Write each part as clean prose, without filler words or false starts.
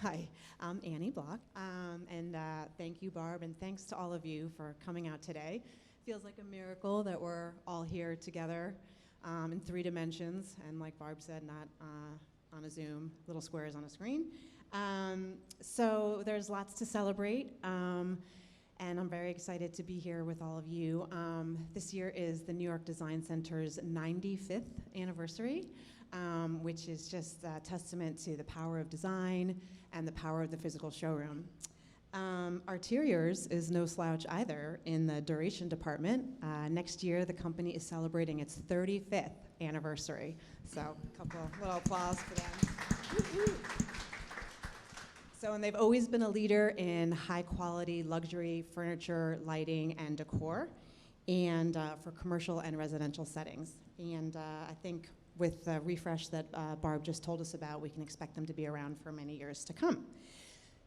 Hi, I'm Annie Block, and thank you, Barb, and thanks to all of you for coming out today. Feels like a miracle that we're all here together in 3 dimensions, and like Barb said, not on a Zoom, little squares on a screen. So there's lots to celebrate, and I'm very excited to be here with all of you. This year is the New York Design Center's 95th anniversary, which is just a testament to the power of design and the power of the physical showroom. Arteriors is no slouch either in the duration department. Next year, the company is celebrating its 35th anniversary. So a couple of little applause for them. So, and they've always been a leader in high quality luxury furniture, lighting, and decor, and for commercial and residential settings. And I think with the refresh that Barb just told us about, we can expect them to be around for many years to come.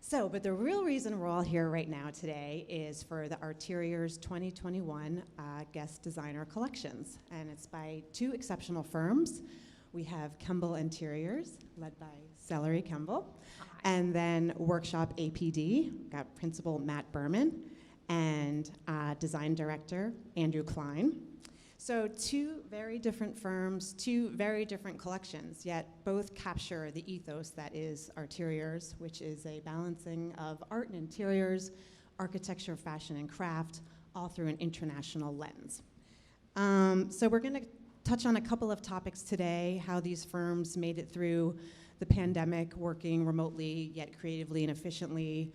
So, but the real reason we're all here right now today is for the Arteriors 2021 Guest Designer Collections. And it's by 2 exceptional firms. We have Kemble Interiors, led by Celery Kemble, and then Workshop APD, got Principal Matt Berman, and Design Director Andrew Klein. So 2 very different firms, 2 very different collections, yet both capture the ethos that is Arteriors, which is a balancing of art and interiors, architecture, fashion, and craft, all through an international lens. So we're gonna touch on a couple of topics today, how these firms made it through the pandemic, working remotely, yet creatively and efficiently,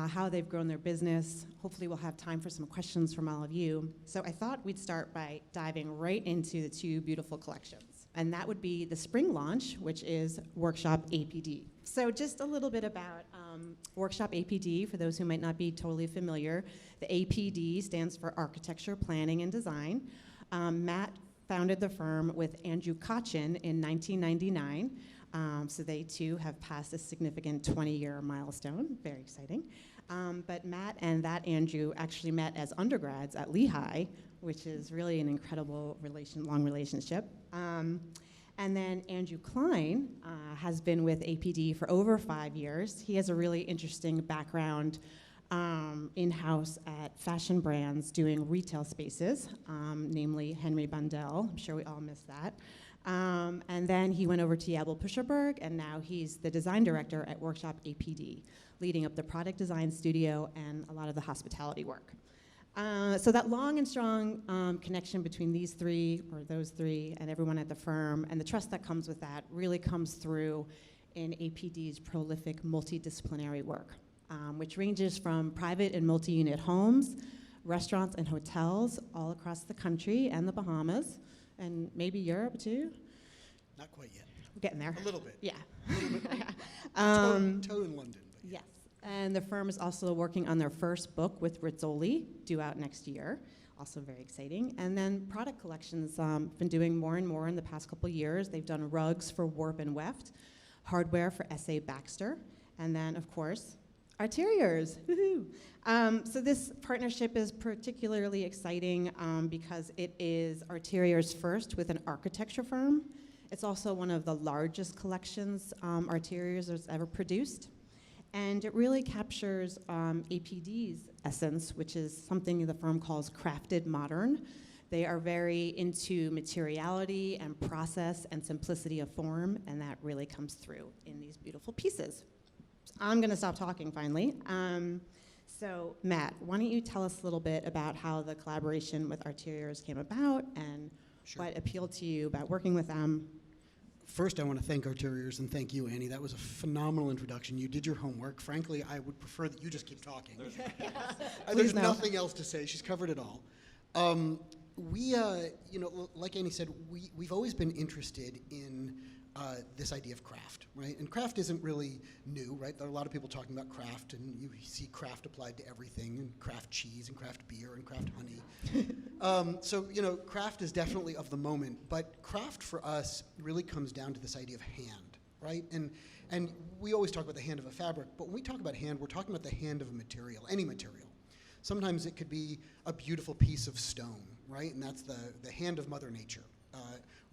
how they've grown their business. Hopefully we'll have time for some questions from all of you. So I thought we'd start by diving right into the 2 beautiful collections. And that would be the spring launch, which is Workshop APD. So just a little bit about Workshop APD, for those who might not be totally familiar. The APD stands for Architecture, Planning, and Design. Matt founded the firm with Andrew Kochin in 1999. So they too have passed a significant 20-year milestone, very exciting. But Matt and that Andrew actually met as undergrads at Lehigh, which is really an incredible long relationship. And then Andrew Klein has been with APD for over 5 years. He has a really interesting background in-house at fashion brands doing retail spaces, namely Henry Bundell. I'm sure we all miss that. And then he went over to Yabel Pusherberg, and now he's the design director at Workshop APD, leading up the product design studio and a lot of the hospitality work. So that long and strong connection between these 3, or those 3, and everyone at the firm, and the trust that comes with that really comes through in APD's prolific multidisciplinary work, which ranges from private and multi-unit homes, restaurants and hotels all across the country and the Bahamas, and maybe Europe too? Not quite yet. We're getting there. A little bit. Yeah. A little bit. Toe in London. But yes. And the firm is also working on their first book with Rizzoli, due out next year. Also very exciting. And then product collections, been doing more and more in the past couple years. They've done rugs for Warp and Weft, hardware for S.A. Baxter, and then, of course, Arteriors. Woohoo! So this partnership is particularly exciting because it is Arteriors first with an architecture firm. It's also one of the largest collections Arteriors has ever produced. And it really captures APD's essence, which is something the firm calls crafted modern. They are very into materiality and process and simplicity of form, and that really comes through in these beautiful pieces. I'm going to stop talking finally. So Matt, why don't you tell us a little bit about how the collaboration with Arteriors came about and what appealed to you about working with them? First, I want to thank Arteriors and thank you, Annie. That was a phenomenal introduction. You did your homework. Frankly, I would prefer that you just keep talking. There's nothing else to say. She's covered it all. Like Annie said, we've always been interested in this idea of craft, right? And craft isn't really new, right? There are a lot of people talking about craft, and you see craft applied to everything, and craft cheese, and craft beer, and craft honey. So, craft is definitely of the moment, but craft for us really comes down to this idea of hand, right? And we always talk about the hand of a fabric, but when we talk about hand, we're talking about the hand of a material, any material. Sometimes it could be a beautiful piece of stone, right? And that's the hand of Mother Nature.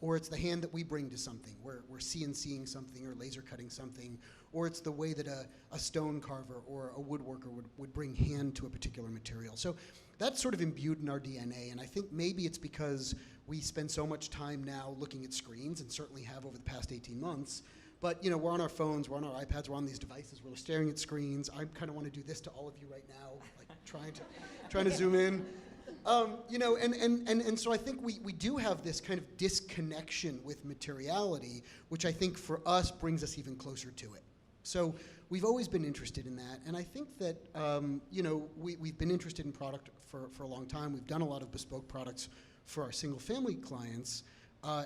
or it's the hand that we bring to something. We're CNCing something or laser cutting something, or it's the way that a stone carver or a woodworker would bring hand to a particular material. So that's sort of imbued in our DNA, and I think maybe it's because we spend so much time now looking at screens, and certainly have over the past 18 months, but we're on our phones, we're on our iPads, we're on these devices, we're staring at screens. I kind of want to do this to all of you right now, like trying to zoom in. And so I think we do have this kind of disconnection with materiality, which I think for us brings us even closer to it. So we've always been interested in that, and I think that we've been interested in product for a long time. We've done a lot of bespoke products for our single-family clients,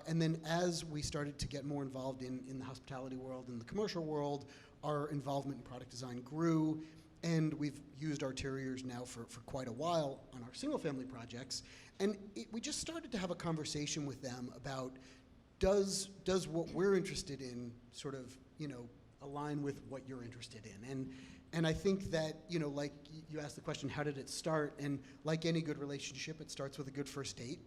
and then as we started to get more involved in the hospitality world and the commercial world, our involvement in product design grew. And we've used Arteriors now for quite a while on our single-family projects. And we just started to have a conversation with them about, does what we're interested in sort of, align with what you're interested in? And I think that, like you asked the question, how did it start? And like any good relationship, it starts with a good first date.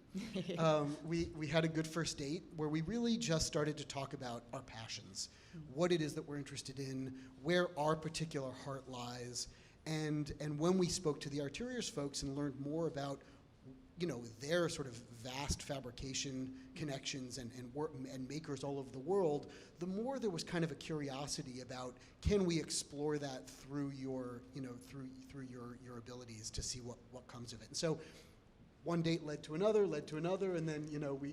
We had a good first date where we really just started to talk about our passions, what it is that we're interested in, where our particular heart lies. And when we spoke to the Arteriors folks and learned more about their sort of vast fabrication connections and makers all over the world, the more there was kind of a curiosity about, can we explore that through your through your abilities to see what comes of it. And so one date led to another, and then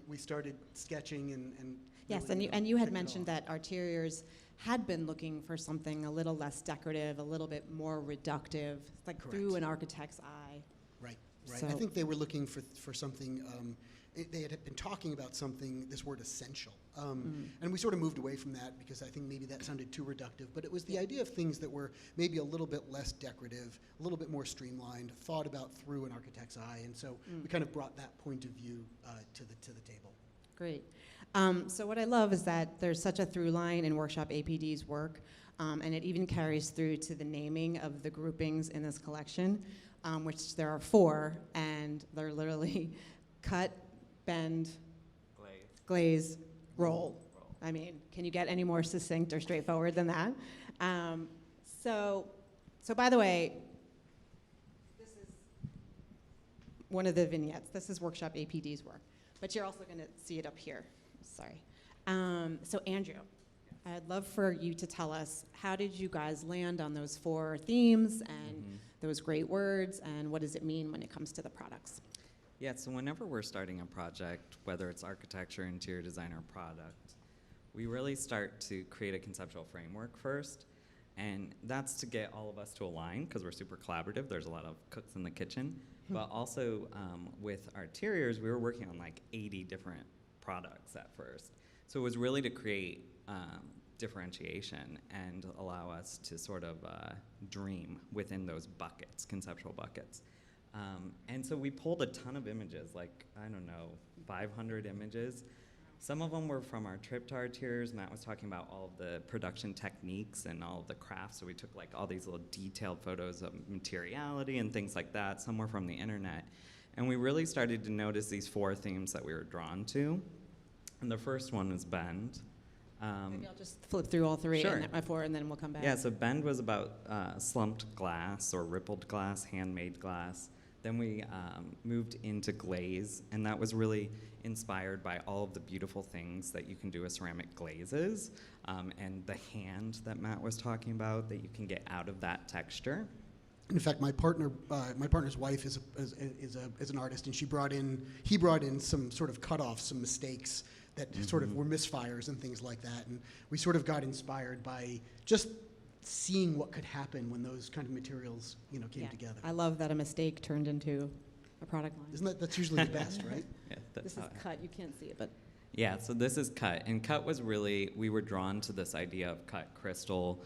we started sketching and yes, really, and you had mentioned that Arteriors had been looking for something a little less decorative, a little bit more reductive, like Correct. Through an architect's eye. Right. So I think they were looking for something. They had been talking about something, this word essential. And we sort of moved away from that because I think maybe that sounded too reductive. But it was the idea of things that were maybe a little bit less decorative, a little bit more streamlined, thought about through an architect's eye. And so we kind of brought that point of view to the table. Great. So what I love is that there's such a through line in Workshop APD's work, and it even carries through to the naming of the groupings in this collection, which there are 4, and they're literally cut, bend, glaze, roll. I mean, can you get any more succinct or straightforward than that? So by the way, this is one of the vignettes. This is Workshop APD's work, but you're also going to see it up here. Sorry. So Andrew, I'd love for you to tell us, how did you guys land on those 4 themes and those great words, and what does it mean when it comes to the products? Yeah, so whenever we're starting a project, whether it's architecture, interior design, or product, we really start to create a conceptual framework first, and that's to get all of us to align, because we're super collaborative. There's a lot of cooks in the kitchen. But also with Arteriors, we were working on like 80 different products at first. So it was really to create differentiation and allow us to sort of dream within those buckets, conceptual buckets. And so we pulled a ton of images, like, 500 images. Some of them were from our trip to Arteriors. Matt was talking about all of the production techniques and all of the crafts. So we took like all these little detailed photos of materiality and things like that. Some were from the internet. And we really started to notice these 4 themes that we were drawn to. And the first one was bend. Maybe I'll just flip through all 3 Sure. and 4, and then we'll come back. Yeah, so bend was about slumped glass or rippled glass, handmade glass. Then we moved into glaze, and that was really inspired by all of the beautiful things that you can do with ceramic glazes, and the hand that Matt was talking about that you can get out of that texture. In fact, my partner's wife is an artist, and he brought in some sort of cutoffs, some mistakes that sort of were misfires and things like that, and we sort of got inspired by just seeing what could happen when those kind of materials, came together. I love that a mistake turned into a product line. Isn't that's usually the best, right? Yeah, This is cut. You can't see it, but Yeah, so this is cut. And cut was really, we were drawn to this idea of cut crystal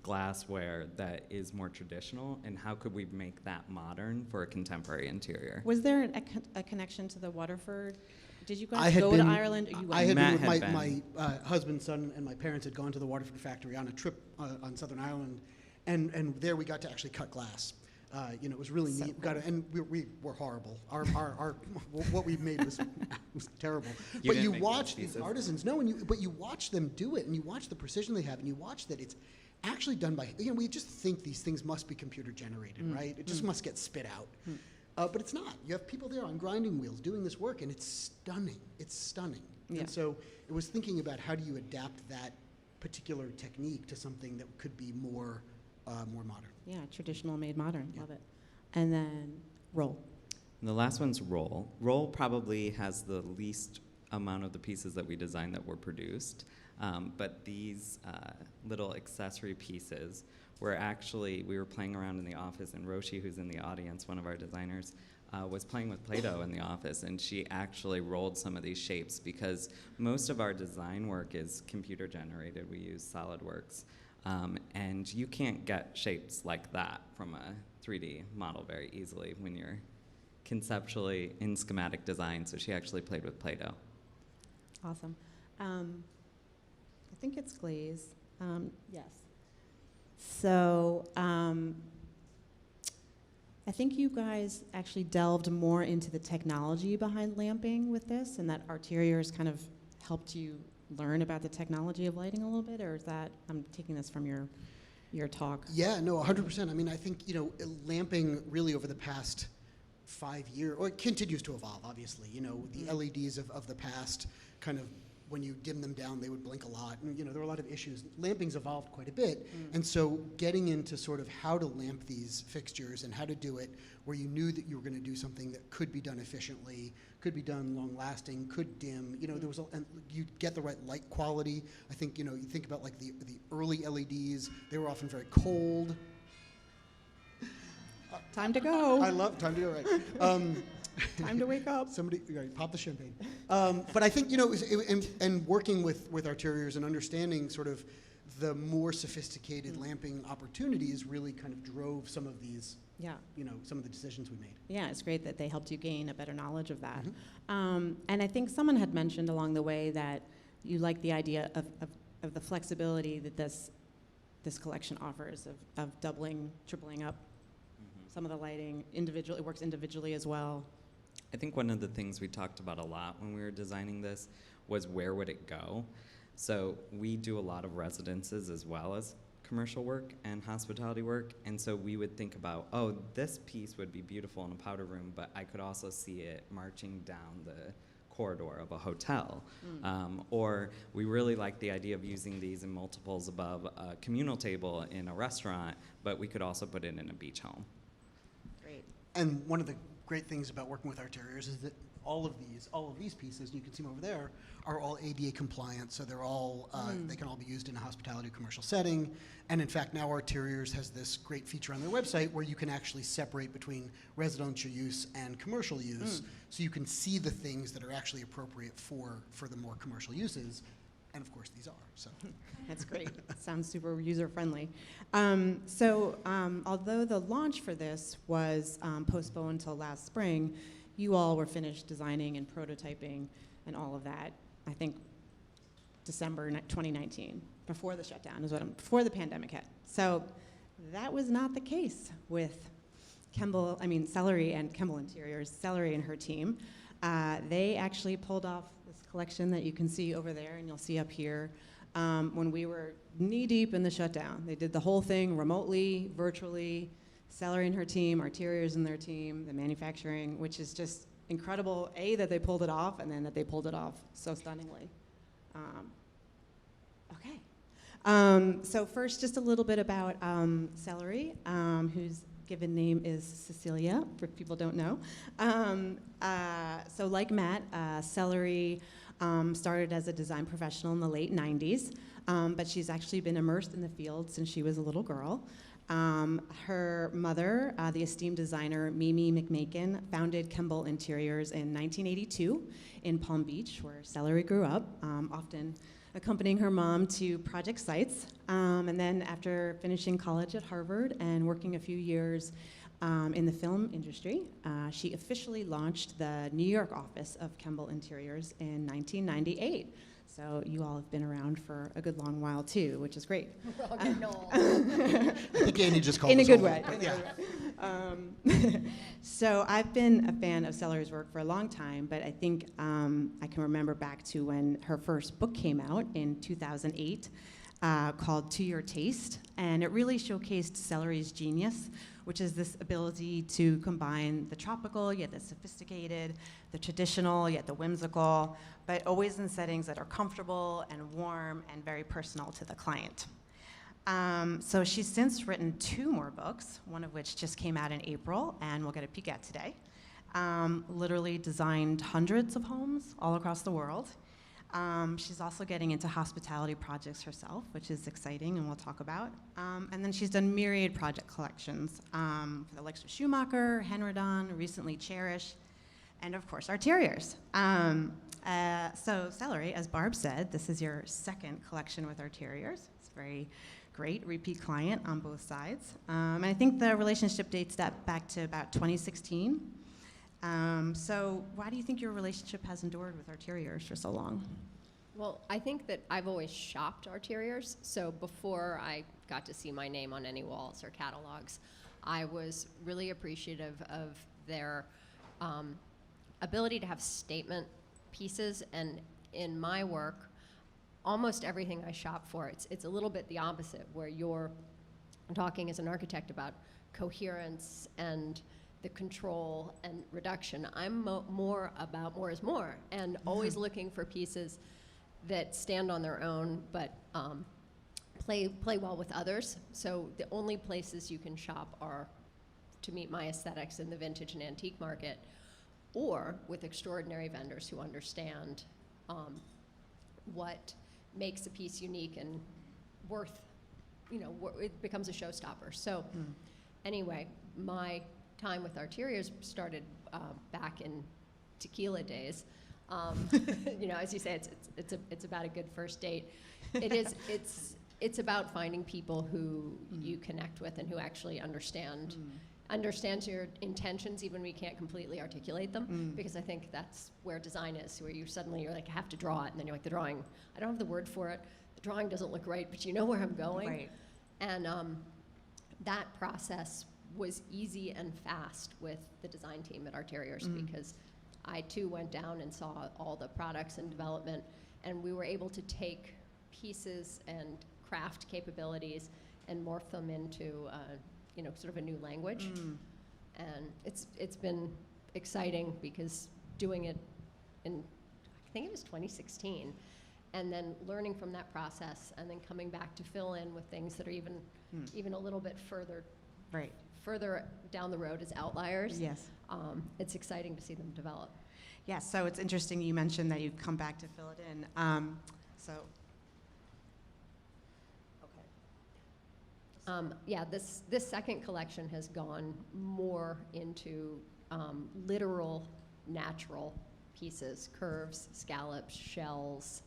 glassware that is more traditional, and how could we make that modern for a contemporary interior? was there a connection to the Waterford? Did you I guys had go been- to Ireland? Or you I had went? been with Matt my had husband, son, and my parents had gone to the Waterford factory on a trip on Southern Ireland, and there we got to actually cut glass. It was really So neat. cool. And we were horrible. Our what we made was terrible. You But didn't you make watch those these pieces. artisans, but you watch them do it, and you watch the precision they have, and you watch that it's actually done by, we just think these things must be computer generated, right? It just must get spit out. But it's not. You have people there on grinding wheels doing this work, and it's stunning. It's stunning. Yeah. And so it was thinking about how do you adapt that particular technique to something that could be more modern. Yeah, traditional made modern. Love it. And then roll. And the last one's roll. Roll probably has the least amount of the pieces that we designed that were produced. But these little accessory pieces we were playing around in the office, and Roshi, who's in the audience, one of our designers, was playing with Play-Doh in the office, and she actually rolled some of these shapes because most of our design work is computer generated. We use SolidWorks, and you can't get shapes like that from a 3D model very easily when you're conceptually in schematic design, so she actually played with Play-Doh. Awesome. I think it's glaze. Yes. So I think you guys actually delved more into the technology behind lamping with this, and that Arteriors kind of helped you learn about the technology of lighting a little bit, or is that, I'm taking this from your talk? Yeah, no, 100%. I mean, I think, lamping really over the past 5 years, or it continues to evolve, obviously. The LEDs of the past kind of, when you dim them down, they would blink a lot. And, there were a lot of issues. Lamping's evolved quite a bit. And so getting into sort of how to lamp these fixtures and how to do it where you knew that you were going to do something that could be done efficiently, could be done long-lasting, could dim, there was and you get the right light quality. I think, you think about like the early LEDs, they were often very cold. Time to go. I love time to go, right. Time to wake up. Somebody, right, pop the champagne. But I think, and working with Arteriors and understanding sort of the more sophisticated lamping opportunities really kind of drove some of these, Yeah. some of the decisions we made. Yeah, it's great that they helped you gain a better knowledge of that. And I think someone had mentioned along the way that you like the idea of the flexibility that this collection offers of doubling, tripling up some of the lighting. It works individually as well. I think one of the things we talked about a lot when we were designing this was where would it go? So we do a lot of residences as well as commercial work and hospitality work, and so we would think about, this piece would be beautiful in a powder room, but I could also see it marching down the corridor of a hotel. Or we really like the idea of using these in multiples above a communal table in a restaurant, but we could also put it in a beach home. Great. And one of the great things about working with Arteriors is that all of these pieces, and you can see them over there, are all ADA compliant, so they're all, they can all be used in a hospitality commercial setting. And in fact, now Arteriors has this great feature on their website where you can actually separate between residential use and commercial use, so you can see the things that are actually appropriate for the more commercial uses. And of course, these are, so. That's great. Sounds super user-friendly. Although the launch for this was postponed until last spring, you all were finished designing and prototyping and all of that, I think, December 2019, before the shutdown, before the pandemic hit. So that was not the case with Celery and Kemble Interiors, Celery and her team. They actually pulled off this collection that you can see over there and you'll see up here when we were knee-deep in the shutdown. They did the whole thing remotely, virtually, Celery and her team, Arteriors and their team, the manufacturing, which is just incredible, A, that they pulled it off, and then that they pulled it off so stunningly. So first, just a little bit about Celery, whose given name is Cecilia, for people don't know. So like Matt, Celery started as a design professional in the late 90s, but she's actually been immersed in the field since she was a little girl. Her mother, the esteemed designer Mimi McMakin, founded Kemble Interiors in 1982 in Palm Beach, where Celery grew up, often accompanying her mom to project sites. And then after finishing college at Harvard and working a few years in the film industry, she officially launched the New York office of Kemble Interiors in 1998. So you all have been around for a good long while too, which is great. We're all getting old. I think Annie just called In a us good old, way. but in a yeah. good way. So I've been a fan of Sellery's work for a long time, but I think I can remember back to when her first book came out in 2008 called To Your Taste, and it really showcased Sellery's genius, which is this ability to combine the tropical, yet the sophisticated, the traditional, yet the whimsical, but always in settings that are comfortable and warm and very personal to the client. So she's since written 2 more books, one of which just came out in April, and we'll get a peek at today. Literally designed hundreds of homes all across the world. She's also getting into hospitality projects herself, which is exciting, and we'll talk about. And then she's done myriad project collections for the likes of Schumacher, Henredon, recently Cherish, and of course, Arteriors. So Sellery, as Barb said, this is your 2nd collection with Arteriors. It's very great, repeat client on both sides. And I think the relationship dates that back to about 2016. So why do you think your relationship has endured with Arteriors for so long? Well, I think that I've always shopped Arteriors, so before I got to see my name on any walls or catalogs, I was really appreciative of their ability to have statement pieces, and in my work, almost everything I shop for, it's a little bit the opposite, where you're talking as an architect about coherence and the control and reduction. I'm more about more is more, and always looking for pieces that stand on their own, but play well with others. So the only places you can shop are, to meet my aesthetics, in the vintage and antique market, or with extraordinary vendors who understand what makes a piece unique and worth, it becomes a showstopper. So anyway, my time with Arteriors started back in tequila days. As you say, it's about a good first date. It's about finding people who you connect with and who actually understands your intentions, even when you can't completely articulate them. Because I think that's where design is, where you're like, I have to draw it, and then you're like, the drawing, I don't have the word for it. The drawing doesn't look right, but you know where I'm going. Right. And that process was easy and fast with the design team at Arteriors, because I too went down and saw all the products and development, and we were able to take pieces and craft capabilities and morph them into sort of a new language. And it's been exciting, because doing it in, I think it was 2016, and then learning from that process, and then coming back to fill in with things that are even a little bit further down the road as outliers. Yes. It's exciting to see them develop. Yeah, so it's interesting you mentioned that you've come back to fill it in. This second collection has gone more into literal, natural pieces, curves, scallops, shells,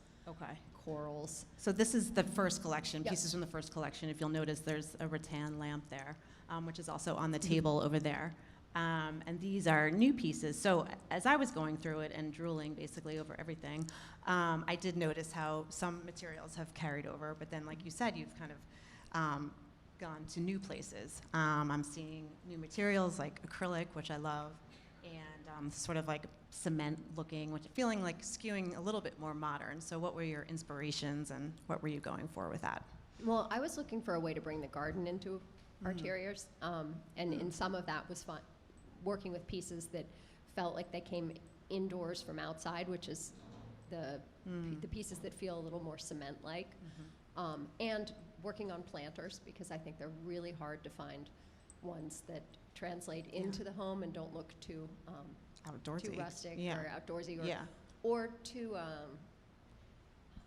corals. So this is the first collection, Yep. pieces from the first collection. If you'll notice, there's a rattan lamp there, which is also on the table over there. And these are new pieces. So as I was going through it and drooling basically over everything, I did notice how some materials have carried over, but then like you said, you've kind of gone to new places. I'm seeing new materials like acrylic, which I love, and sort of like cement looking, which feeling like skewing a little bit more modern. So what were your inspirations, and what were you going for with that? Well, I was looking for a way to bring the garden into Arteriors, and in some of that was fun, working with pieces that felt like they came indoors from outside, which is the pieces that feel a little more cement-like, and working on planters, because I think they're really hard to find ones that translate into the home and don't look too Outdoorsy. too rustic or outdoorsy, or too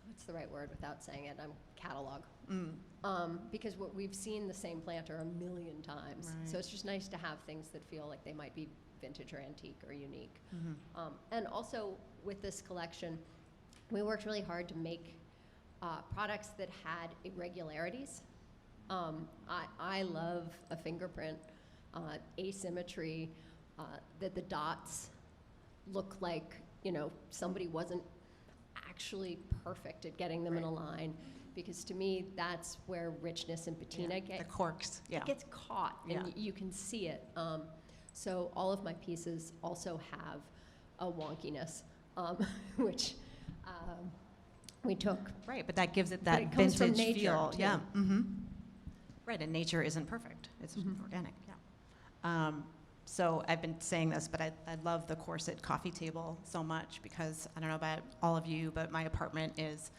what's the right word without saying it? Catalog. Because we've seen the same planter a million times, so it's just nice to have things that feel like they might be vintage or antique or unique. And also with this collection, we worked really hard to make products that had irregularities. I love a fingerprint, asymmetry, that the dots look like somebody wasn't actually perfect at getting them in a line, because to me, that's where richness and patina The corks, yeah. it gets caught, and Yeah. you can see it. So all of my pieces also have a wonkiness, which we took. Right, but that gives it But that it comes from vintage nature, feel. too. Yeah. Mm-hmm. Right, and nature isn't perfect. It's organic. Yeah. So I've been saying this, but I love the corset coffee table so much because I don't know about all of you, but my apartment is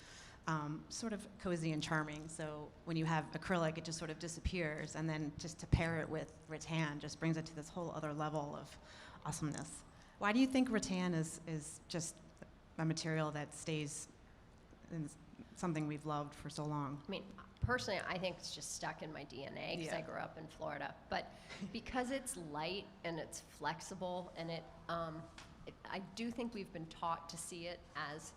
sort of cozy and charming. So when you have acrylic, it just sort of disappears, and then just to pair it with rattan just brings it to this whole other level of awesomeness. Why do you think rattan is just a material that stays in something we've loved for so long? I mean, personally, I think it's just stuck in my DNA because I grew up in Florida. But because it's light and it's flexible, and I do think we've been taught to see it as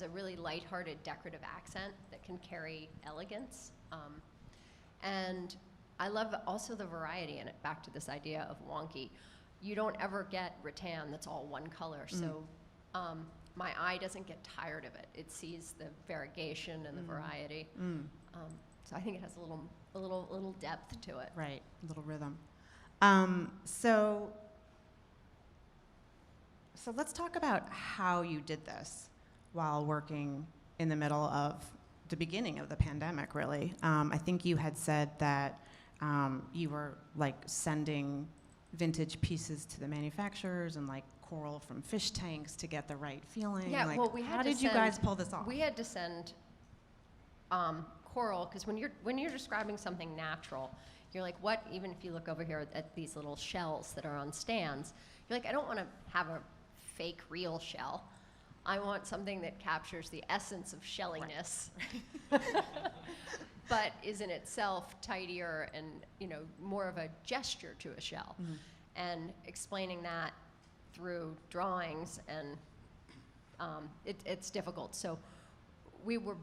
a really lighthearted decorative accent that can carry elegance. And I love also the variety in it. Back to this idea of wonky, you don't ever get rattan that's all one color. So my eye doesn't get tired of it. It sees the variegation and the variety. So I think it has a little depth to it. Right, a little rhythm. So let's talk about how you did this while working in the middle of the beginning of the pandemic, really. I think you had said that you were like sending vintage pieces to the manufacturers and like coral from fish tanks to get the right feeling. Yeah, like, well, we had how to did you guys pull this off? We had to send coral, because when you're describing something natural, you're like, what? Even if you look over here at these little shells that are on stands, you're like, I don't want to have a fake real shell. I want something that captures the essence of shelliness, but is in itself tidier and more of a gesture to a shell. And explaining that through drawings, and it's difficult. So we were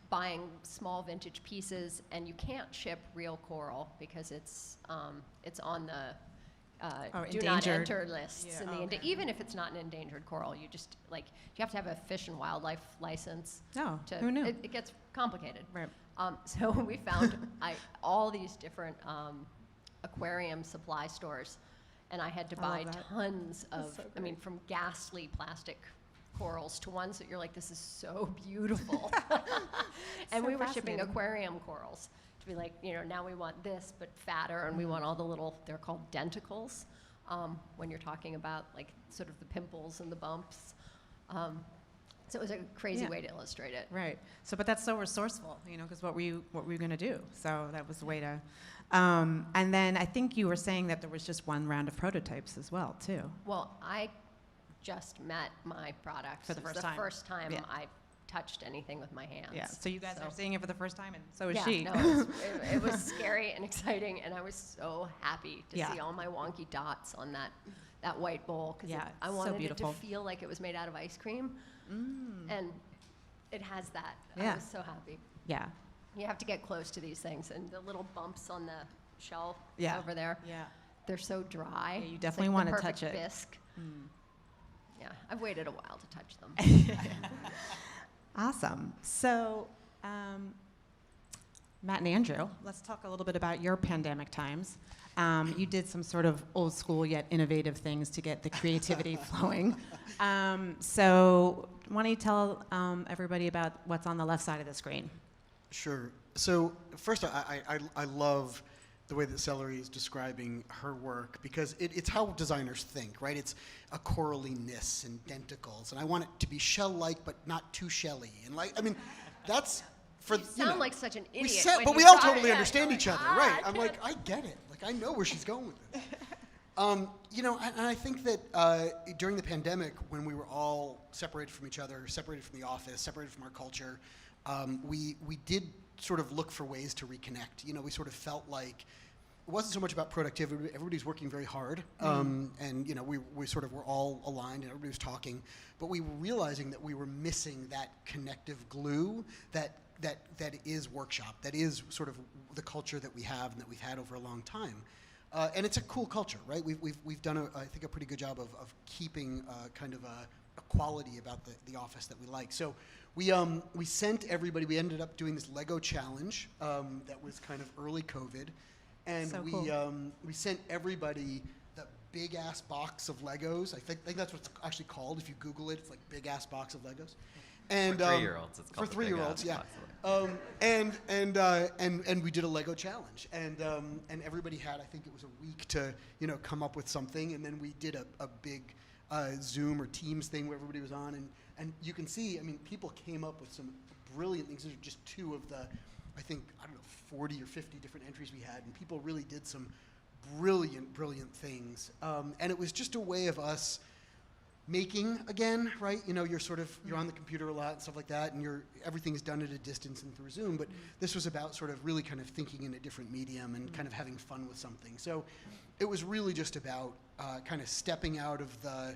buying small vintage pieces, and you can't ship real coral because it's on the do not endangered. enter lists. Yeah. In the Okay. even if it's not an endangered coral, you just you have to have a Fish and Wildlife license. Oh, who knew? It gets complicated. Right. So we found all these different aquarium supply stores, and I had to I buy love that. tons That's of, so I mean, from ghastly plastic corals to ones that you're like, this is so beautiful. And So we were shipping fascinating. aquarium corals to be like, now we want this, but fatter, and we want all the little, they're called denticles, when you're talking about like sort of the pimples and the bumps. So it was a crazy Yeah. way to illustrate it. Right. So, but that's so resourceful, because what were you going to do? So that was the way to. And then I think you were saying that there was just one round of prototypes as well, too. Well, I just met my product. For the It was first time. the first time Yeah. I touched anything with my hands. Yeah. So you guys So- are seeing it for the first time, and so is yeah, she. No, it was scary and exciting, and I was so happy to Yeah. see all my wonky dots on that white bowl, because Yeah, I it's so wanted it beautiful. to feel like it was made out of ice cream, and it has that. Yeah. I was so happy. Yeah. You have to get close to these things, and the little bumps on the shell Yeah. over there, Yeah. they're so dry. Yeah, you It's definitely like the wanna perfect touch it. bisque. Yeah, I've waited a while to touch them. Awesome. So, Matt and Andrew, let's talk a little bit about your pandemic times. You did some sort of old school yet innovative things to get the creativity flowing. So, why don't you tell everybody about what's on the left side of the screen? Sure. So first, I love the way that Celery is describing her work, because it's how designers think, right? It's a coraliness and denticles, and I want it to be shell-like but not too shelly. And that's for You sound like such an idiot. when but you we all try- totally yeah, understand you're each like, other, right? I I'm like, can't- I get it. Like, I know where she's going with this. And I think that during the pandemic, when we were all separated from each other, separated from the office, separated from our culture, we did sort of look for ways to reconnect. We sort of felt like it wasn't so much about productivity. Everybody's working very hard, and we sort of were all aligned, and everybody was talking, but we were realizing that we were missing that connective glue that is workshop, that is sort of the culture that we have and that we've had over a long time. And it's a cool culture, right? We've done I think a pretty good job of keeping kind of a a quality about the office that we like. So we sent everybody. We ended up doing this Lego challenge that was kind of early COVID, and So cool. we sent everybody the big ass box of Legos. I think that's what it's actually called. If you Google it, it's like big ass box of Legos. And For 3-year-olds, it's called for the Big 3-year-olds, Ass yeah. Box of And we did a Lego challenge, and everybody had, I think it was a week to come up with something, and then we did a big Zoom or Teams thing where everybody was on, and you can see, I mean, people came up with some brilliant things. These are just two of the, I think, I don't know, 40 or 50 different entries we had, and people really did some brilliant things, and it was just a way of us making again, right? You're on the computer a lot and stuff like that, and everything is done at a distance and through Zoom, but this was about sort of really kind of thinking in a different medium and kind of having fun with something. So it was really just about kind of stepping out of the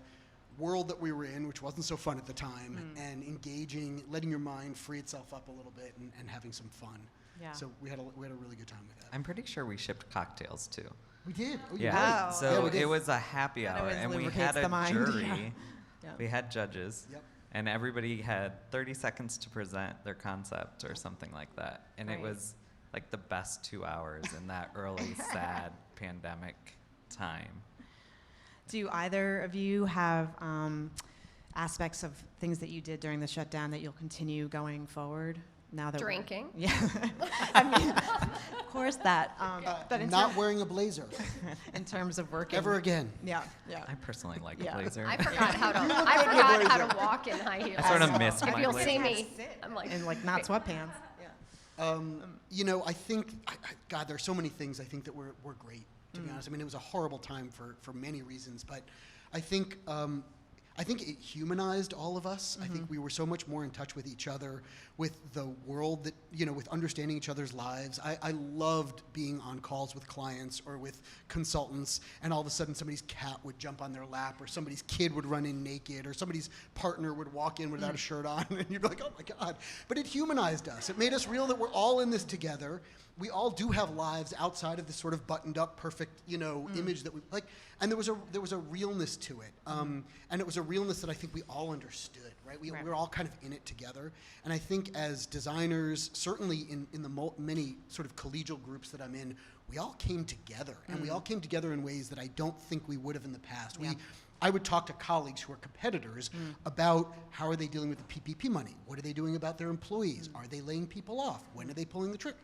world that we were in, which wasn't so fun at the time, and engaging, letting your mind free itself up a little bit and having some fun. Yeah. So we had a really good time with that. I'm pretty sure we shipped cocktails too. We did. Oh, you're Yeah. right. So Yeah, we did. it was a happy That hour, always and we lubricates had a the mind. jury. Yeah. Yeah. We had judges. Yep. And everybody had 30 seconds to present their concept or something like that. And Right. it was like the best 2 hours in that early, sad pandemic time. Do either of you have aspects of things that you did during the shutdown that you'll continue going forward now that we're- Drinking. Yeah, I mean, of course that. But in, Not wearing a blazer in terms of working. ever again. Yeah, yeah. I personally like Yeah. a blazer. I forgot how to walk in high heels. I sort of missed If my you'll blazer. see me, I'm like, And like not sweatpants. Yeah. I think, God, there's so many things I think that were great, to be honest. I mean, it was a horrible time for many reasons, but I think it humanized all of us. I think we were so much more in touch with each other, with the world that, with understanding each other's lives. I loved being on calls with clients or with consultants, and all of a sudden somebody's cat would jump on their lap, or somebody's kid would run in naked, or somebody's partner would walk in without a shirt on, and you'd be like, oh my God. But it humanized us. It made us real that we're all in this together. We all do have lives outside of this sort of buttoned up, perfect, image that we like. And there was a realness to it, and it was a realness that I think we all understood, right? We were all kind of in it together. And I think as designers, certainly in the many sort of collegial groups that I'm in, we all came together, and we all came together in ways that I don't think we would have in the past. Yeah. I would talk to colleagues who are competitors about how are they dealing with the PPP money? What are they doing about their employees? Are they laying people off? When are they pulling the trigger?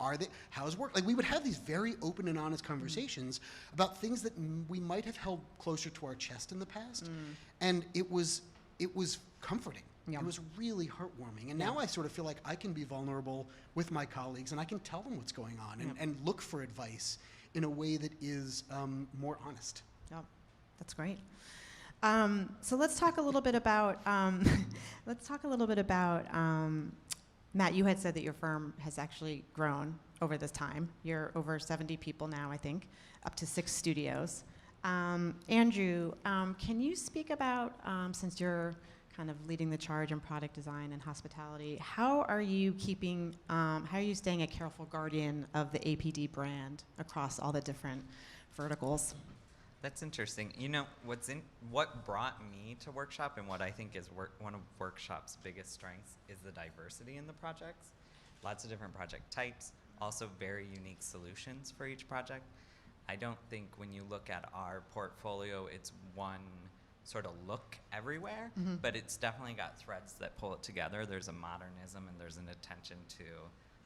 How's work? Like, we would have these very open and honest conversations about things that we might have held closer to our chest in the past. And it was comforting. Yeah. It was really heartwarming. And now I sort of feel like I can be vulnerable with my colleagues, and I can tell them what's going on and look for advice in a way that is more honest. Yep, that's great. So let's talk a little bit about Matt. You had said that your firm has actually grown over this time. You're over 70 people now, I think, up to 6 studios. Andrew, can you speak about, since you're kind of leading the charge in product design and hospitality, how are you staying a careful guardian of the APD brand across all the different verticals? That's interesting. What brought me to Workshop, and what I think is one of Workshop's biggest strengths, is the diversity in the projects. Lots of different project types, also very unique solutions for each project. I don't think when you look at our portfolio, it's one sort of look everywhere, but it's definitely got threads that pull it together. There's a modernism and there's an attention to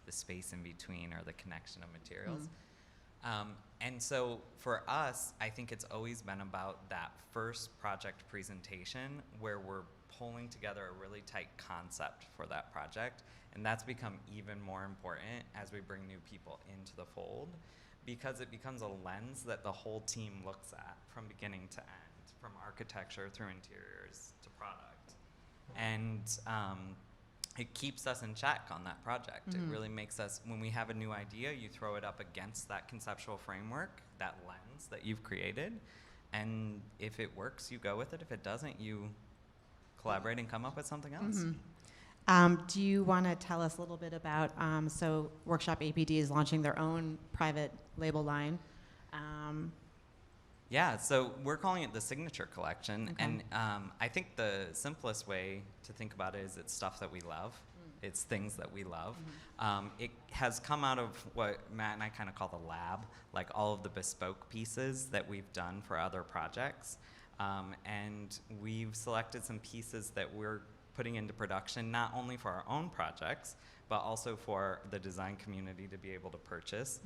the space in between, or the connection of materials. And so for us, I think it's always been about that first project presentation where we're pulling together a really tight concept for that project. And that's become even more important as we bring new people into the fold, because it becomes a lens that the whole team looks at from beginning to end, from architecture through interiors to product. And it keeps us in check on that project. It really makes us, when we have a new idea, you throw it up against that conceptual framework, that lens that you've created, and if it works, you go with it. If it doesn't, you collaborate and come up with something else. Do you want to tell us a little bit about, so Workshop APD is launching their own private label line. Yeah, so we're calling it the Signature Collection, Okay. and I think the simplest way to think about it is it's stuff that we love. It's things that we love. It has come out of what Matt and I kind of call the lab, like all of the bespoke pieces that we've done for other projects. And we've selected some pieces that we're putting into production, not only for our own projects, but also for the design community to be able to purchase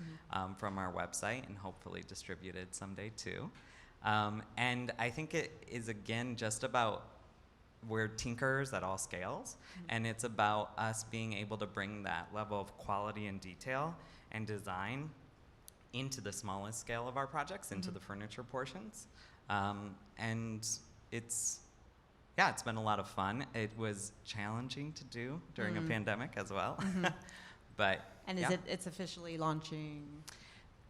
from our website and hopefully distributed someday too. And I think it is, again, just about we're tinkerers at all scales, and it's about us being able to bring that level of quality and detail and design into the smallest scale of our projects, into the furniture portions. And it's been a lot of fun. It was challenging to do during a pandemic as well. But And yeah. it's officially launching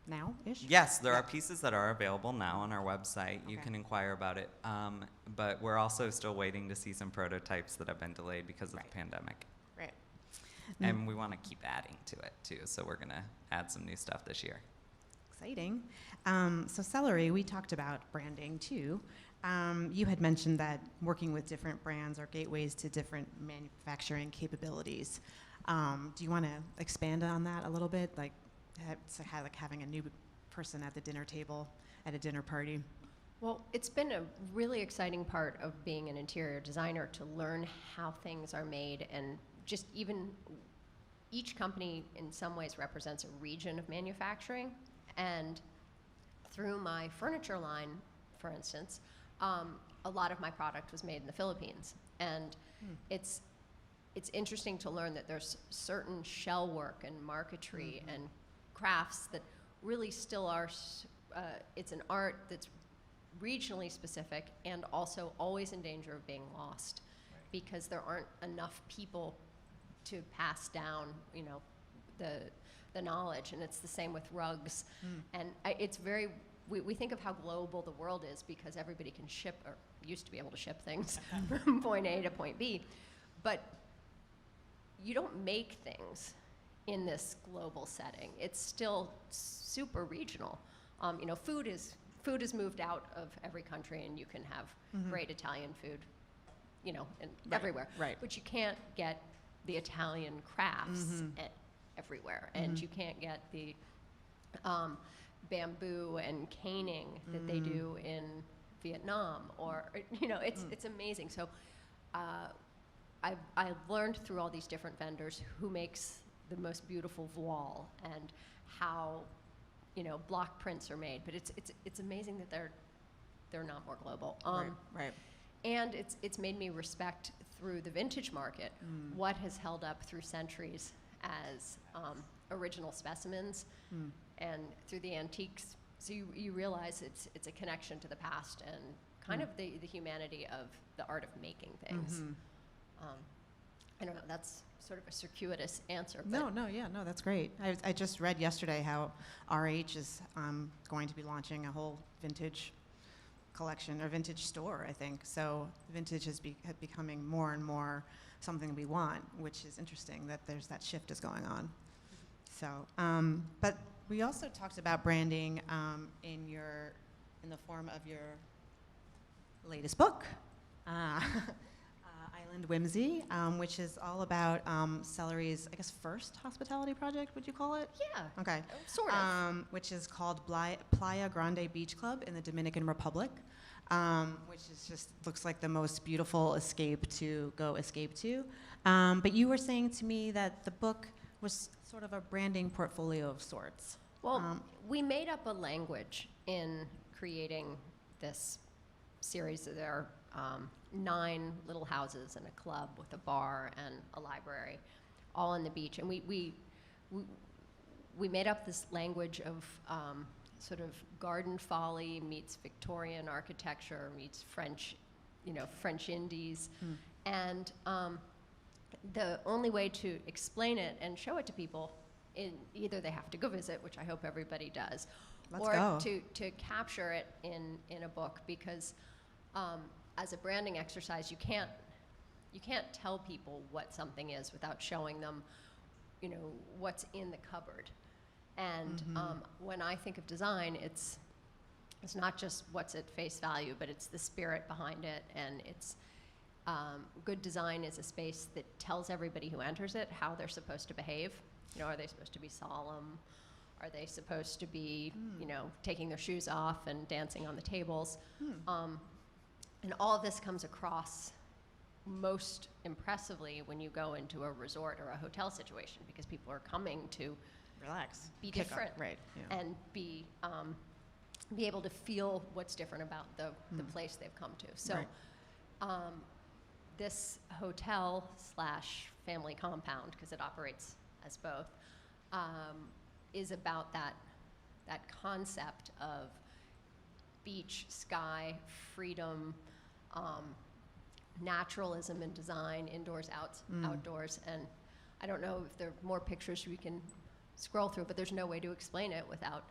now-ish? Yes, there are pieces that are available now on our website. You Okay. can inquire about it. But we're also still waiting to see some prototypes that have been delayed because of Right. the pandemic. Right. And we want to keep adding to it too. So we're going to add some new stuff this year. Exciting. So Celery, we talked about branding too. You had mentioned that working with different brands are gateways to different manufacturing capabilities. Do you want to expand on that a little bit? Like having a new person at the dinner table at a dinner party? Well, it's been a really exciting part of being an interior designer to learn how things are made, and just even each company in some ways represents a region of manufacturing. And through my furniture line, for instance, a lot of my product was made in the Philippines. And it's interesting to learn that there's certain shell work and marquetry and crafts that really still are, it's an art that's regionally specific and also always in danger of being lost because there aren't enough people to pass down, the knowledge. And it's the same with rugs. And it's very, we think of how global the world is because everybody can ship, or used to be able to ship things from point A to point B. But you don't make things in this global setting. It's still super regional. Food is moved out of every country, and you can have great Italian food, everywhere. Right. But you can't get the Italian crafts everywhere, and you can't get the bamboo and caning that they do in Vietnam, or it's amazing. So I've learned through all these different vendors who makes the most beautiful voile and how block prints are made. But it's amazing that they're not more global. Right. And it's made me respect through the vintage market what has held up through centuries as original specimens, and through the antiques. So you realize it's a connection to the past and kind of the humanity of the art of making things. I don't know, that's sort of a circuitous answer. But No, that's great. I just read yesterday how RH is going to be launching a whole vintage collection, or vintage store, I think. So vintage is becoming more and more something we want, which is interesting that there's that shift is going on. So, but we also talked about branding in the form of your latest book, Island Whimsy, which is all about Celery's, I guess, first hospitality project, would you call it? yeah, Okay. sort of. Which is called Playa Grande Beach Club in the Dominican Republic, which is just looks like the most beautiful escape to. But you were saying to me that the book was sort of a branding portfolio of sorts. Well, we made up a language in creating this series. There are 9 little houses and a club with a bar and a library, all on the beach. And we made up this language of sort of garden folly meets Victorian architecture meets French, French Indies. And the only way to explain it and show it to people, either they have to go visit, which I hope everybody does, Let's or go. to capture it in a book, because as a branding exercise, you can't tell people what something is without showing them, what's in the cupboard. And when I think of design, it's It's not just what's at face value, but it's the spirit behind it, and it's good design is a space that tells everybody who enters it how they're supposed to behave. You know, are they supposed to be solemn? Are they supposed to be, you know, taking their shoes off and dancing on the tables? And all of this comes across most impressively when you go into a resort or a hotel situation, because people are coming to Relax. be Kick up, different, right, yeah. and be able to feel what's different about the place they've come to. So Right. this hotel / family compound, because it operates as both, is about that concept of beach, sky, freedom, naturalism in design, indoors, outdoors. And I don't know if there are more pictures we can scroll through, but there's no way to explain it without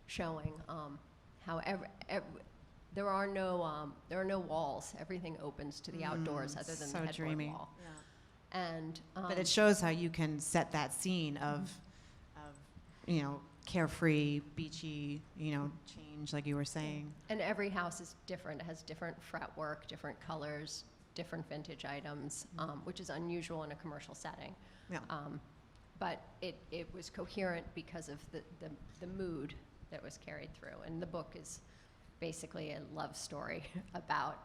showing how there are no walls. Everything opens to the outdoors, other than so the headboard dreamy. wall. And But it shows how you can set that scene of you know, carefree, beachy, you know, change, like you were saying. and every house is different. It has different fretwork, different colors, different vintage items, which is unusual in a commercial setting. Yeah. But it was coherent because of the mood that was carried through. And the book is basically a love story about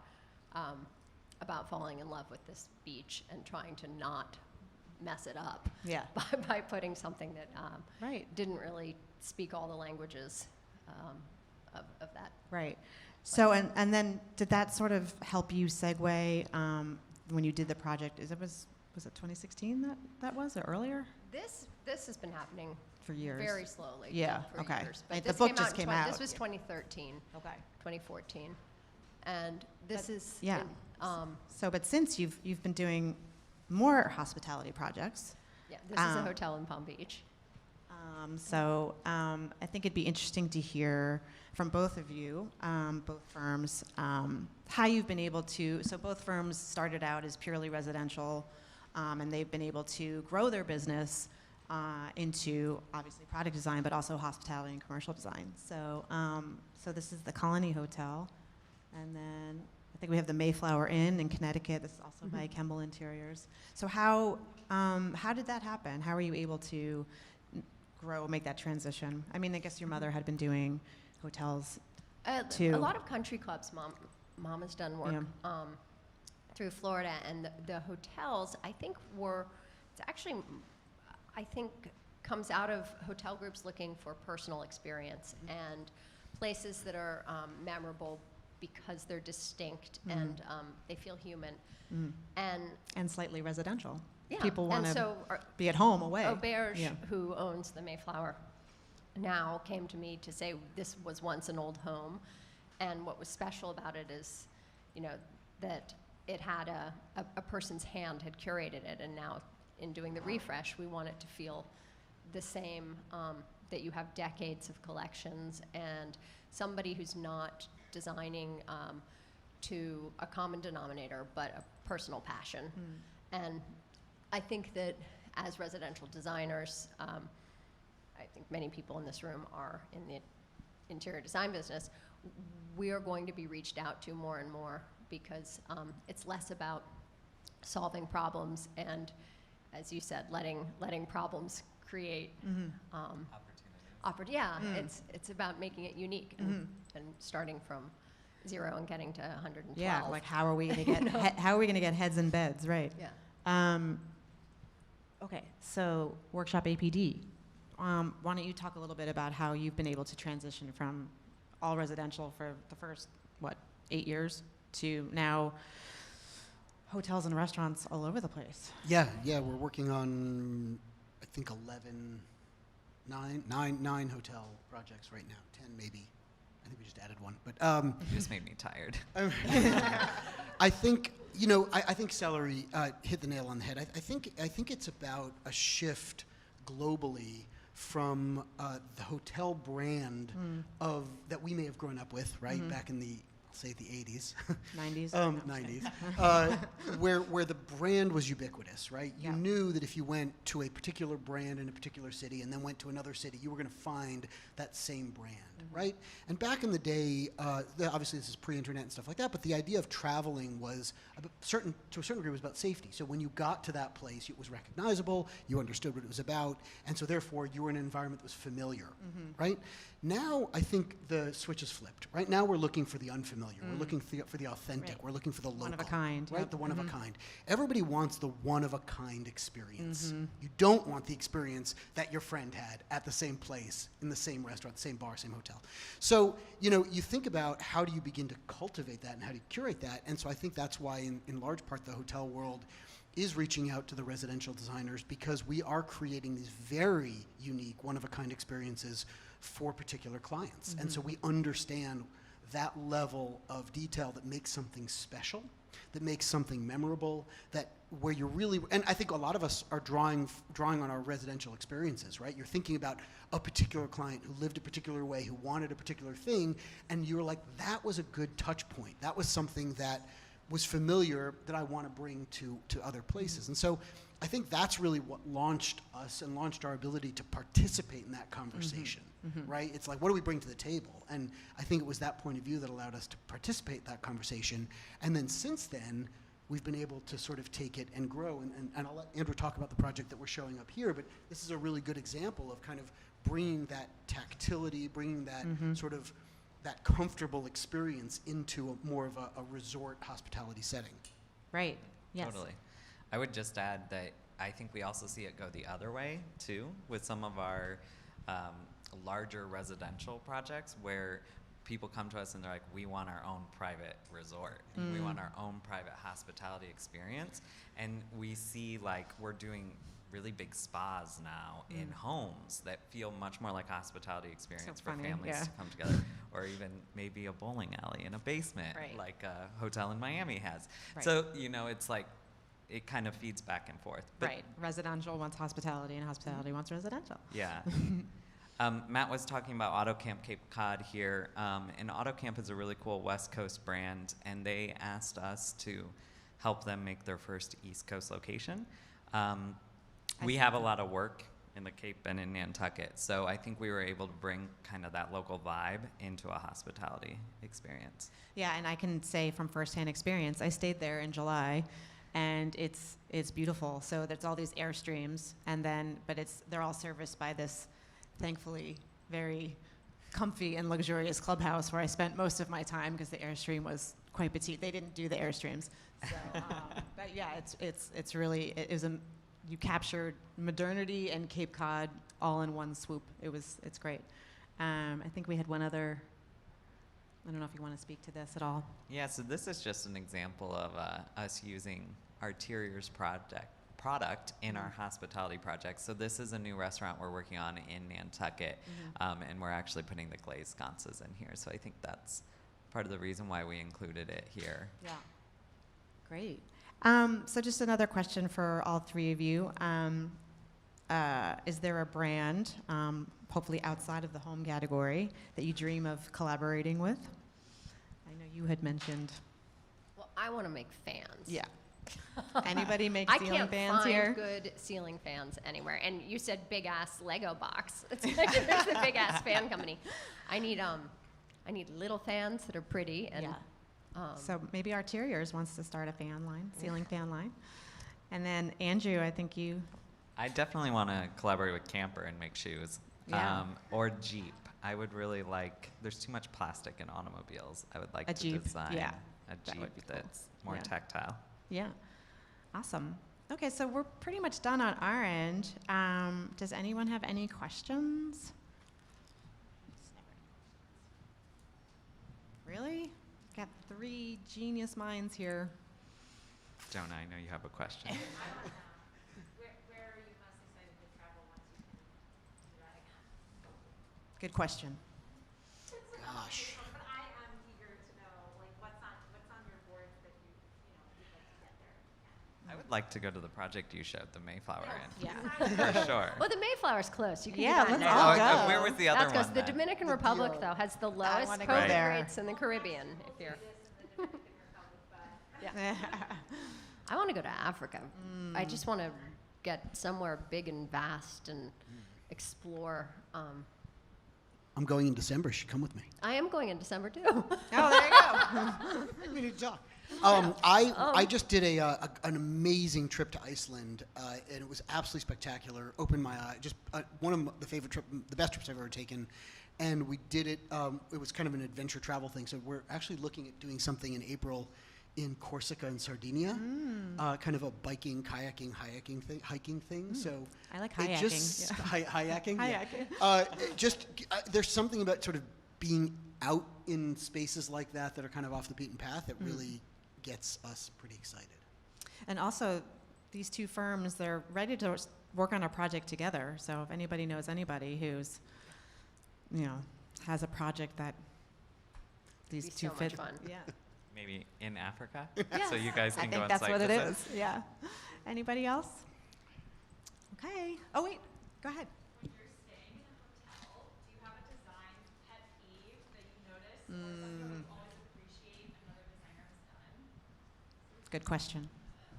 falling in love with this beach and trying to not mess it up Yeah. by putting something that Right. didn't really speak all the languages of that. Right. So, and then did that sort of help you segue when you did the project? Was it 2016 that was, or earlier? This has been happening For years. very slowly. Yeah, for okay. years. Like, But the this book came just out in came 20 out. This was 2013, Okay. 2014, and this is yeah. in, So, but since you've been doing more hospitality projects, yeah, this is a Um, hotel in Palm Beach. I think it'd be interesting to hear from both of you, both firms, how you've been able to. So both firms started out as purely residential, and they've been able to grow their business into obviously product design, but also hospitality and commercial design. So, so this is the Colony Hotel, and then I think we have the Mayflower Inn in Connecticut. This is also by Kemble Interiors. So how did that happen? How were you able to grow, make that transition? I mean, I guess your mother had been doing hotels too. A lot of country clubs. Mom has done work through Florida, and the hotels, I think, comes out of hotel groups looking for personal experience and places that are memorable because they're distinct and they feel human. And slightly residential. Yeah, People want and to so be at home away. Auberge, Yeah. who owns the Mayflower now, came to me to say this was once an old home, and what was special about it is, you know, that it had a person's hand had curated it, and now in doing the refresh, we want it to feel the same, that you have decades of collections and somebody who's not designing to a common denominator, but a personal passion. And I think that as residential designers, I think many people in this room are in the interior design business, we are going to be reached out to more and more because it's less about solving problems and, as you said, letting problems create it's about making it unique and starting from 0 and getting to 112. Yeah, like how are we going to get how are we going to get heads in beds, right? Yeah. Okay, so workshop APD. Why don't you talk a little bit about how you've been able to transition from all residential for the first 8 years to now hotels and restaurants all over the place? Yeah, we're working on, I think, 9 hotel projects right now, 10 maybe. I think we just added one, but It just made me tired. I think I think Celery hit the nail on the head. I think it's about a shift globally from the hotel brand that we may have grown up with, right, back in the, say, the 80s. 90s? 90s. Where the brand was ubiquitous, right? You Yeah. knew that if you went to a particular brand in a particular city and then went to another city, you were going to find that same brand. right? And back in the day, obviously this is pre-internet and stuff like that, but the idea of traveling was, to a certain degree, was about safety. So when you got to that place, it was recognizable, you understood what it was about, and so therefore you were in an environment that was familiar, right? Now, I think the switch is flipped, right? Now we're looking for the unfamiliar, we're looking for the authentic, Right. we're looking for the local. One of a kind, right? yep. The one of a kind. Everybody wants the one of a kind experience. You don't want the experience that your friend had at the same place, in the same restaurant, the same bar, same hotel. So, you think about how do you begin to cultivate that and how do you curate that? And so I think that's why in large part the hotel world is reaching out to the residential designers, because we are creating these very unique, one-of-a-kind experiences for particular clients. And so we understand that level of detail that makes something special, that makes something memorable, that where you're really, and I think a lot of us are drawing on our residential experiences, right? You're thinking about a particular client who lived a particular way, who wanted a particular thing, and you're like, that was a good touch point. That was something that was familiar that I want to bring to other places. And so I think that's really what launched us and launched our ability to participate in that conversation, right? It's like, what do we bring to the table? And I think it was that point of view that allowed us to participate in that conversation. And then since then, we've been able to sort of take it and grow. And I'll let Andrew talk about the project that we're showing up here, but this is a really good example of kind of bringing that tactility, bringing that sort of that comfortable experience into more of a resort hospitality setting. Right. Yes. Totally. I would just add that I think we also see it go the other way too, with some of our larger residential projects where people come to us and they're like, we want our own private resort. We want our own private hospitality experience. And we see like we're doing really big spas now in homes that feel much more like a hospitality experience for funny, families yeah. to come together, or even maybe a bowling alley in a basement, Right. like a hotel in Miami has. Right. So, it's like, it kind of feeds back and forth. But Right. Residential wants hospitality, and hospitality wants residential. yeah. Matt was talking about AutoCamp Cape Cod here, and AutoCamp is a really cool West Coast brand, and they asked us to help them make their first East Coast location. We have a lot of work in the Cape and in Nantucket, so I think we were able to bring kind of that local vibe into a hospitality experience. Yeah, and I can say from firsthand experience, I stayed there in July, and it's beautiful. So there's all these Airstreams, but they're all serviced by this, thankfully, very comfy and luxurious clubhouse where I spent most of my time because the Airstream was quite petite. They didn't do the Airstreams, so but yeah, it's really you captured modernity and Cape Cod all in one swoop. It's great. I think we had one other. I don't know if you want to speak to this at all. Yeah, so this is just an example of us using Arteriors product in our hospitality project. So this is a new restaurant we're working on in Nantucket, and we're actually putting the glazed sconces in here. So I think that's part of the reason why we included it here. Yeah. Great. So just another question for all three of you. Is there a brand, hopefully outside of the home category, that you dream of collaborating with? I know you had mentioned. Well, I want to make fans. Yeah. Anybody make I ceiling can't fans find here? good ceiling fans anywhere. And you said big ass Lego box. It's like there's the big ass fan company. I need little fans that are pretty and. Yeah. So maybe Arteriors wants to start a fan line, ceiling fan line. And then Andrew, I think you. I definitely want to collaborate with Camper and make shoes, Yeah. or Jeep. I would really like. There's too much plastic in automobiles. I would like A to Jeep, design yeah. a That Jeep would be cool. that's more Yeah. tactile. Yeah. Awesome. Okay, so we're pretty much done on our end. Does anyone have any questions? Really? Got three genius minds here. Jonah, I know you have a question. Where are you most excited to travel once you can do that again? Good question. Gosh. But I am eager to know, like, what's on your boards that you'd like to get there again. I would like to go to the project you showed, the Mayflower Inn. Yeah. For sure. Well, the Mayflower's close. You can Yeah, do that let's now. all Oh, go. where was the other That's close. one The then? Dominican Republic, though, has the lowest wanna go COVID there. rates in the Caribbean. If you're, Yeah. I want to go to Africa. I just want to get somewhere big and vast and explore. I'm going in December. You should come with me. I am going in December too. Oh, there you go. We need to talk. I just did an amazing trip to Iceland, and it was absolutely spectacular. Opened my eye. Just one of the best trips I've ever taken. And we did it. It was kind of an adventure travel thing. So we're actually looking at doing something in April in Corsica and Sardinia, kind of a biking, kayaking, hiking thing. So I like it kayaking, just- yeah. Kayaking. Kayaking. There's something about sort of being out in spaces like that are kind of off the beaten path that really gets us pretty excited. And also, these two firms, they're ready to work on a project together. So if anybody knows anybody who's, has a project that these Be two so fit. much fun. Yeah. Maybe in Africa, Yes. so you guys I can go think on that's site what it visit. is. Yeah. Anybody else? Okay. Oh wait. Go ahead. When you're staying in a hotel, do you have a design pet peeve that you notice or something that you always appreciate another designer has done? Good question.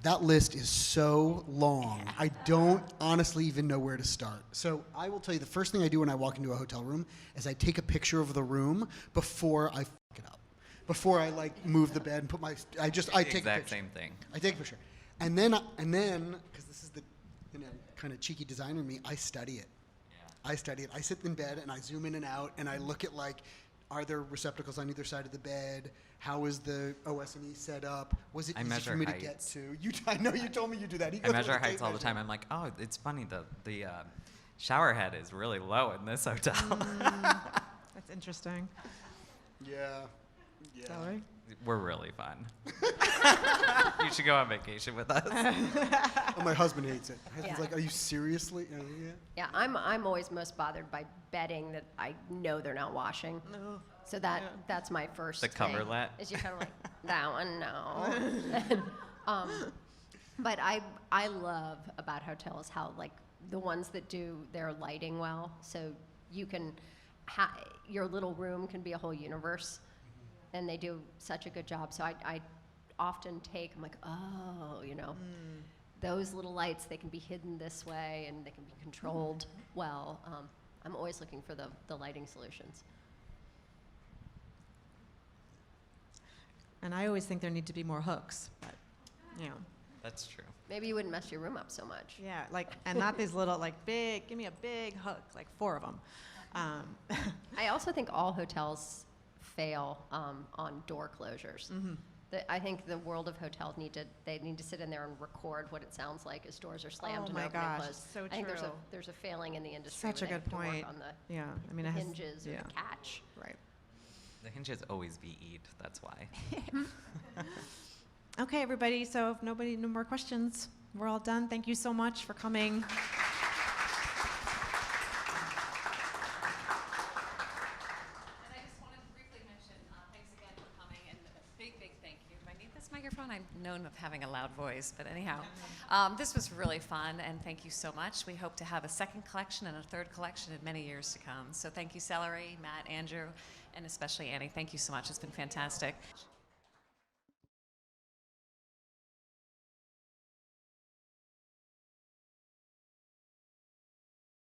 That list is so long. I don't honestly even know where to start. So I will tell you the first thing I do when I walk into a hotel room is I take a picture of the room before I fuck it up. Before I move the bed and put I take a Exact picture. same thing. I take a picture. And then because this is the kind of cheeky designer in me, I study it. Yeah. I study it. I sit in bed and I zoom in and out and I look at are there receptacles on either side of the bed? How is the OS&E set up? Was it I easy measure for me to height. get to? I know you told me you do that. He I goes measure with a heights tape all the measure. time. I'm like, oh, it's funny. The shower head is really low in this hotel. That's interesting. Yeah. Sorry. We're really fun. You should go on vacation with us. Oh, my husband hates it. My husband's Yeah. like, are you seriously? Yeah. Yeah, I'm always most bothered by bedding that I know they're not washing. So that's my first The thing, coverlet? is you're kind of like, that one, no. But I love about hotels how the ones that do their lighting well, so you can, your little room can be a whole universe, and they do such a good job. So I often I'm like, oh, those little lights, they can be hidden this way and they can be controlled well. I'm always looking for the lighting solutions. And I always think there need to be more hooks, but That's true. Maybe you wouldn't mess your room up so much. yeah, and not these little big. Give me a big hook, 4 of them. I also think all hotels fail on door closures. I think the world of hotels need to sit in there and record what it sounds like as doors are slammed Oh and my open and gosh, closed. so I think true. there's a failing in the industry. Such a where they good have to work point. on the Yeah, I mean, the it has hinges or the catch. Right. The hinges always be eat. That's why. Okay, everybody. So if no more questions, we're all done. Thank you so much for coming. And I just wanted to briefly mention, thanks again for coming, and a big thank you. Do I need this microphone? I'm known of having a loud voice, but anyhow. This was really fun, and thank you so much. We hope to have a second collection and a third collection in many years to come. So thank you, Celery, Matt, Andrew, and especially Annie. Thank you so much. It's been fantastic.